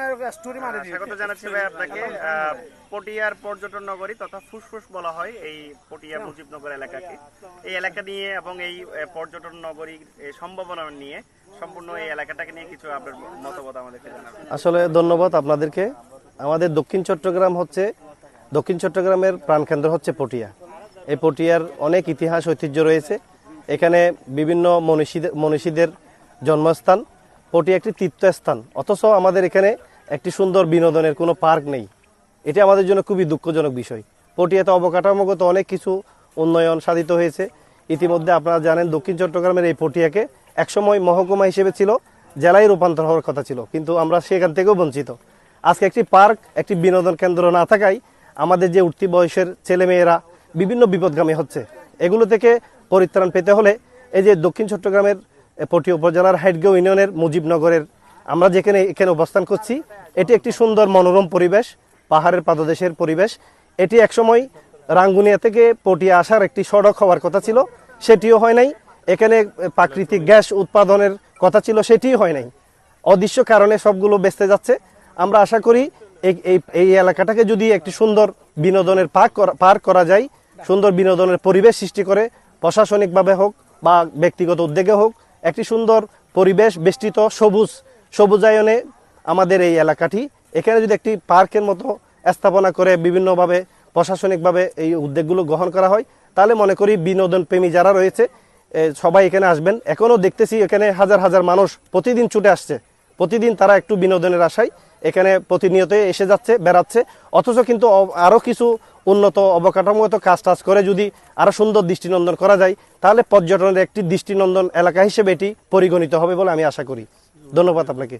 স্বাগত জানাচ্ছি ভাই আপনাকে। পটিয়ার পর্যটন নগরী তথা ফুসফুস বলা হয় এই পটিয়া মুজিবনগর এলাকাকে। এই এলাকা নিয়ে এবং এই পর্যটন নগরীর সম্ভাবনা নিয়ে সম্পূর্ণ এই এলাকাটাকে নিয়ে কিছু আপনার মতামত আমাদেরকে জানাবেন। আসলে ধন্যবাদ আপনাদেরকে। আমাদের দক্ষিণ চট্টগ্রামের প্রাণকেন্দ্র হচ্ছে পটিয়া। এই পটিয়ার অনেক ইতিহাস ঐতিহ্য রয়েছে। এখানে বিভিন্ন মনীষীদের জন্মস্থান। পটিয়া একটি তীর্থস্থান, অথচ আমাদের এখানে একটি সুন্দর বিনোদনের কোনো পার্ক নেই। এটি আমাদের জন্য খুবই দুঃখজনক বিষয়। পটিয়াতে অবকাঠামোগত অনেক কিছু উন্নয়ন সাধিত হয়েছে। ইতিমধ্যে আপনারা জানেন দক্ষিণ চট্টগ্রামের এই পটিয়াকে একসময় মহকুমা হিসেবে ছিল, জেলায় রূপান্তর হওয়ার কথা ছিল, কিন্তু আমরা সেখান থেকেও বঞ্চিত। আজকে একটি পার্ক, একটি বিনোদন কেন্দ্র না থাকায় আমাদের যে উঠতি বয়সের ছেলেমেয়েরা বিভিন্ন বিপদগামী হচ্ছে। এগুলো থেকে পরিত্রাণ পেতে হলে এই যে দক্ষিণ চট্টগ্রামের পটিয়া উপজেলার হাইটগাঁও ইউনিয়নের মুজিবনগরের আমরা এখানে অবস্থান করছি, এটি একটি সুন্দর মনোরম পরিবেশ, পাহাড়ের পাদদেশের পরিবেশ। এটি একসময় রাঙ্গুনিয়া থেকে পটিয়া আসার একটি সড়ক হওয়ার কথা ছিল, সেটিও হয় নাই। এখানে প্রাকৃতিক গ্যাস উৎপাদনের কথা ছিল, সেটিও হয় নাই। অদৃশ্য কারণে সবগুলো বেঁচতে যাচ্ছে। আমরা আশা করি এই এলাকাটাকে যদি একটি সুন্দর বিনোদনের পার্ক করা যায়, সুন্দর বিনোদনের পরিবেশ সৃষ্টি করে প্রশাসনিকভাবে হোক বা ব্যক্তিগত উদ্যোগে হোক, একটি সুন্দর পরিবেশ বেষ্টিত সবুজায়নে আমাদের এই এলাকাটি, এখানে যদি একটি পার্কের মতো স্থাপনা করে বিভিন্নভাবে প্রশাসনিকভাবে এই উদ্যোগগুলো গ্রহণ করা হয়, তাহলে মনে করি বিনোদন প্রেমী যারা রয়েছে সবাই এখানে আসবেন। এখনও দেখতেছি এখানে হাজার হাজার মানুষ প্রতিদিন ছুটে আসছে। প্রতিদিন তারা একটু বিনোদনের আশায় এখানে প্রতিনিয়ত এসে যাচ্ছে, বেড়াচ্ছে। অথচ কিন্তু আরও কিছু উন্নত অবকাঠামোগত কাজ করে যদি আরও সুন্দর দৃষ্টিনন্দন করা যায়, তাহলে পর্যটনের একটি দৃষ্টিনন্দন এলাকা হিসেবে এটি পরিগণিত হবে বলে আমি আশা করি। ধন্যবাদ আপনাকে।